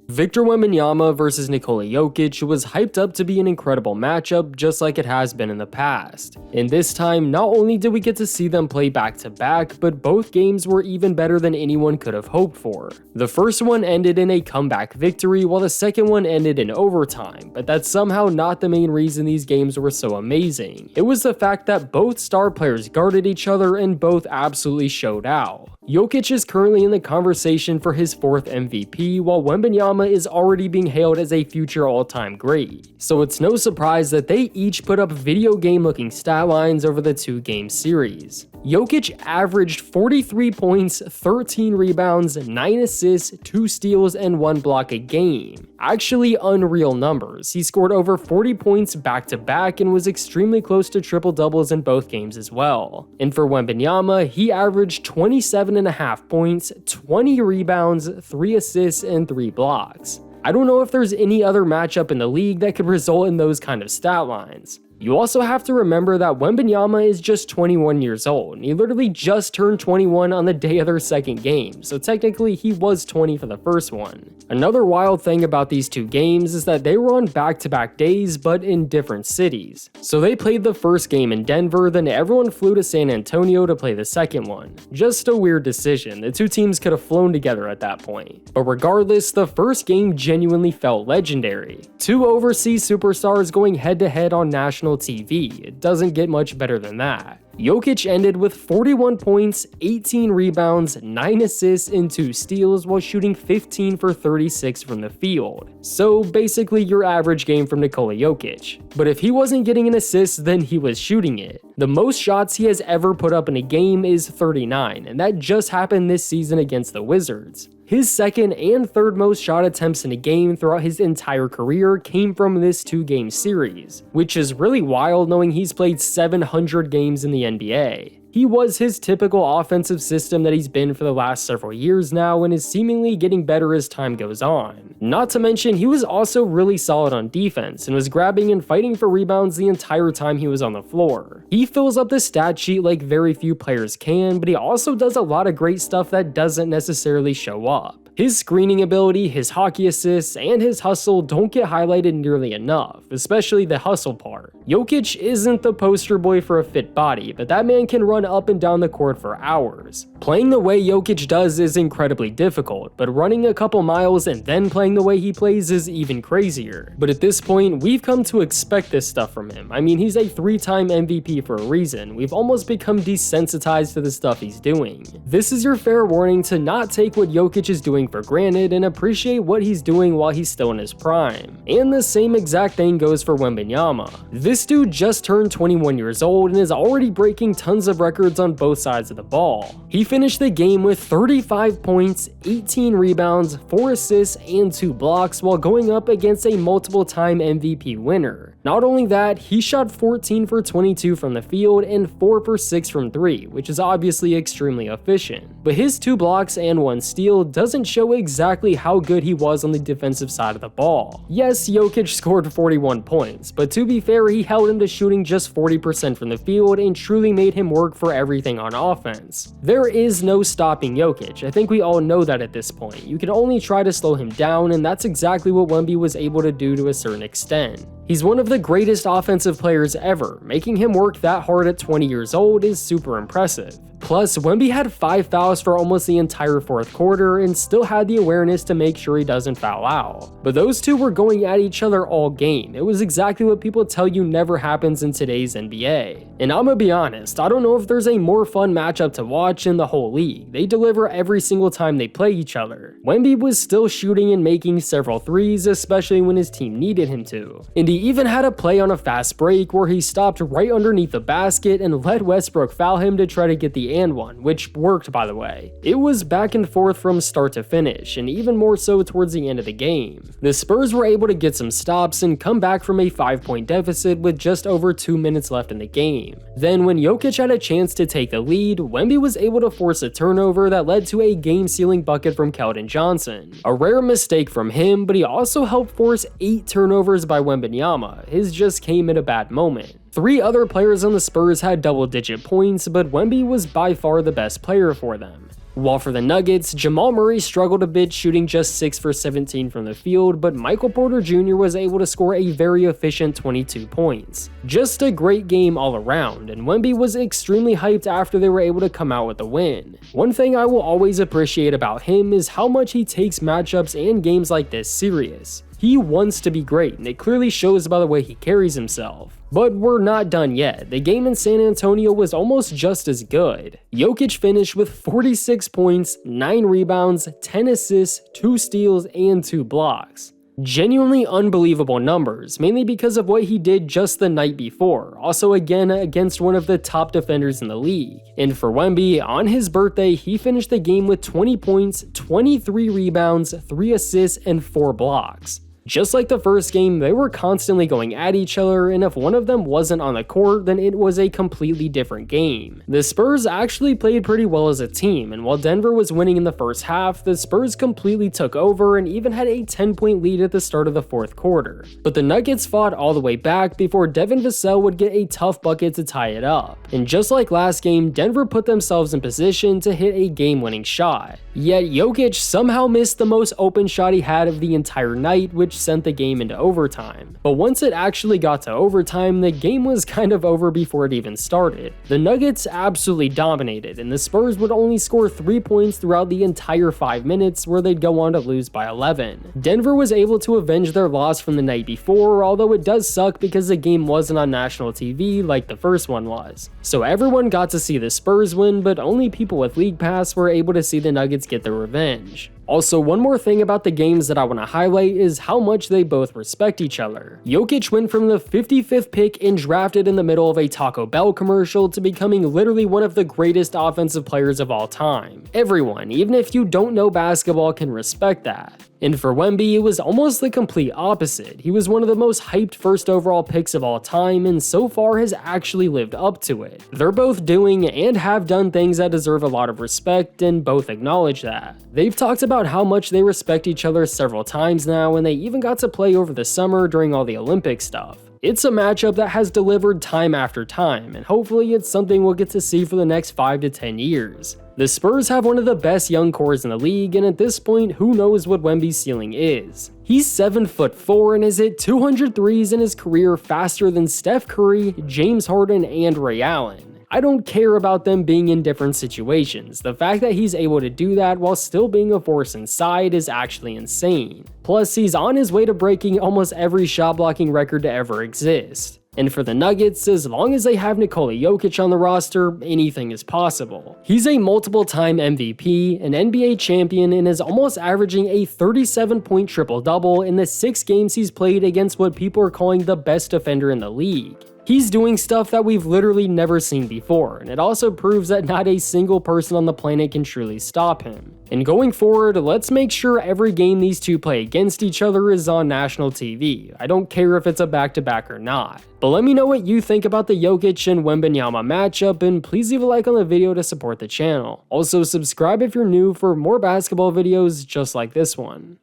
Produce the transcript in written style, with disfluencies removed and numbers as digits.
Victor Wembanyama versus Nikola Jokic was hyped up to be an incredible matchup just like it has been in the past. And this time, not only did we get to see them play back to back, but both games were even better than anyone could have hoped for. The first one ended in a comeback victory while the second one ended in overtime, but that's somehow not the main reason these games were so amazing. It was the fact that both star players guarded each other and both absolutely showed out. Jokic is currently in the conversation for his 4th MVP, while Wembanyama is already being hailed as a future all-time great. So it's no surprise that they each put up video game-looking stat lines over the 2-game series. Jokic averaged 43 points, 13 rebounds, 9 assists, 2 steals, and 1 block a game. Actually unreal numbers. He scored over 40 points back-to-back and was extremely close to triple-doubles in both games as well. And for Wembanyama, he averaged 27.5 points, 20 rebounds, 3 assists, and 3 blocks. I don't know if there's any other matchup in the league that could result in those kind of stat lines. You also have to remember that Wembanyama is just 21 years old, and he literally just turned 21 on the day of their second game, so technically he was 20 for the first one. Another wild thing about these 2 games is that they were on back-to-back days, but in different cities. So they played the first game in Denver, then everyone flew to San Antonio to play the second one. Just a weird decision, the 2 teams could have flown together at that point. But regardless, the first game genuinely felt legendary. 2 overseas superstars going head-to-head on national TV. It doesn't get much better than that. Jokic ended with 41 points, 18 rebounds, 9 assists, and 2 steals while shooting 15 for 36 from the field. So basically your average game from Nikola Jokic. But if he wasn't getting an assist, then he was shooting it. The most shots he has ever put up in a game is 39, and that just happened this season against the Wizards. His second and third most shot attempts in a game throughout his entire career came from this 2-game series, which is really wild knowing he's played 700 games in the NBA. He was his typical offensive system that he's been for the last several years now and is seemingly getting better as time goes on. Not to mention, he was also really solid on defense and was grabbing and fighting for rebounds the entire time he was on the floor. He fills up the stat sheet like very few players can, but he also does a lot of great stuff that doesn't necessarily show up. His screening ability, his hockey assists, and his hustle don't get highlighted nearly enough, especially the hustle part. Jokic isn't the poster boy for a fit body, but that man can run up and down the court for hours. Playing the way Jokic does is incredibly difficult, but running a couple miles and then playing the way he plays is even crazier. But at this point, we've come to expect this stuff from him. I mean, he's a 3-time MVP for a reason. We've almost become desensitized to the stuff he's doing. This is your fair warning to not take what Jokic is doing for granted and appreciate what he's doing while he's still in his prime. And the same exact thing goes for Wembanyama. This dude just turned 21 years old and is already breaking tons of records on both sides of the ball. He finished the game with 35 points, 18 rebounds, 4 assists, and 2 blocks while going up against a multiple-time MVP winner. Not only that, he shot 14 for 22 from the field and 4 for 6 from 3, which is obviously extremely efficient. But his 2 blocks and 1 steal doesn't show exactly how good he was on the defensive side of the ball. Yes, Jokic scored 41 points, but to be fair, he held him to shooting just 40% from the field and truly made him work for everything on offense. There is no stopping Jokic. I think we all know that at this point. You can only try to slow him down, and that's exactly what Wemby was able to do to a certain extent. He's one of the greatest offensive players ever. Making him work that hard at 20 years old is super impressive. Plus, Wemby had 5 fouls for almost the entire fourth quarter and still had the awareness to make sure he doesn't foul out. But those two were going at each other all game. It was exactly what people tell you never happens in today's NBA. And I'ma be honest, I don't know if there's a more fun matchup to watch in the whole league. They deliver every single time they play each other. Wemby was still shooting and making several threes, especially when his team needed him to. And he even had a play on a fast break where he stopped right underneath the basket and let Westbrook foul him to try to get the and one, which worked by the way. It was back and forth from start to finish, and even more so towards the end of the game. The Spurs were able to get some stops and come back from a 5-point deficit with just over 2 minutes left in the game. Then when Jokic had a chance to take the lead, Wemby was able to force a turnover that led to a game-sealing bucket from Keldon Johnson. A rare mistake from him, but he also helped force 8 turnovers by Wembanyama. His just came at a bad moment. 3 other players on the Spurs had double-digit points, but Wemby was by far the best player for them. While for the Nuggets, Jamal Murray struggled a bit, shooting just 6 for 17 from the field, but Michael Porter Jr. was able to score a very efficient 22 points. Just a great game all around, and Wemby was extremely hyped after they were able to come out with a win. One thing I will always appreciate about him is how much he takes matchups and games like this serious. He wants to be great, and it clearly shows by the way he carries himself. But we're not done yet. The game in San Antonio was almost just as good. Jokic finished with 46 points, 9 rebounds, 10 assists, 2 steals, and 2 blocks. Genuinely unbelievable numbers, mainly because of what he did just the night before, also again against one of the top defenders in the league. And for Wemby, on his birthday, he finished the game with 20 points, 23 rebounds, 3 assists, and 4 blocks. Just like the first game, they were constantly going at each other, and if one of them wasn't on the court, then it was a completely different game. The Spurs actually played pretty well as a team, and while Denver was winning in the first half, the Spurs completely took over and even had a 10-point lead at the start of the fourth quarter. But the Nuggets fought all the way back before Devin Vassell would get a tough bucket to tie it up. And just like last game, Denver put themselves in position to hit a game-winning shot. Yet Jokic somehow missed the most open shot he had of the entire night, which sent the game into overtime. But once it actually got to overtime, the game was kind of over before it even started. The Nuggets absolutely dominated, and the Spurs would only score 3 points throughout the entire 5 minutes, where they'd go on to lose by 11. Denver was able to avenge their loss from the night before, although it does suck because the game wasn't on national TV like the first one was. So everyone got to see the Spurs win, but only people with League Pass were able to see the Nuggets get their revenge. Also, one more thing about the games that I want to highlight is how much they both respect each other. Jokic went from the 55th pick and drafted in the middle of a Taco Bell commercial to becoming literally one of the greatest offensive players of all time. Everyone, even if you don't know basketball, can respect that. And for Wemby, it was almost the complete opposite. He was one of the most hyped first overall picks of all time, and so far has actually lived up to it. They're both doing and have done things that deserve a lot of respect, and both acknowledge that. They've talked about how much they respect each other several times now, and they even got to play over the summer during all the Olympic stuff. It's a matchup that has delivered time after time, and hopefully it's something we'll get to see for the next 5 to 10 years. The Spurs have one of the best young cores in the league, and at this point, who knows what Wemby's ceiling is. He's 7'4" and has hit 200 threes in his career faster than Steph Curry, James Harden, and Ray Allen. I don't care about them being in different situations. The fact that he's able to do that while still being a force inside is actually insane. Plus, he's on his way to breaking almost every shot blocking record to ever exist. And for the Nuggets, as long as they have Nikola Jokic on the roster, anything is possible. He's a multiple-time MVP, an NBA champion, and is almost averaging a 37-point triple-double in the 6 games he's played against what people are calling the best defender in the league. He's doing stuff that we've literally never seen before, and it also proves that not a single person on the planet can truly stop him. And going forward, let's make sure every game these two play against each other is on national TV. I don't care if it's a back-to-back or not. But let me know what you think about the Jokic and Wembanyama matchup, and please leave a like on the video to support the channel. Also, subscribe if you're new for more basketball videos just like this one.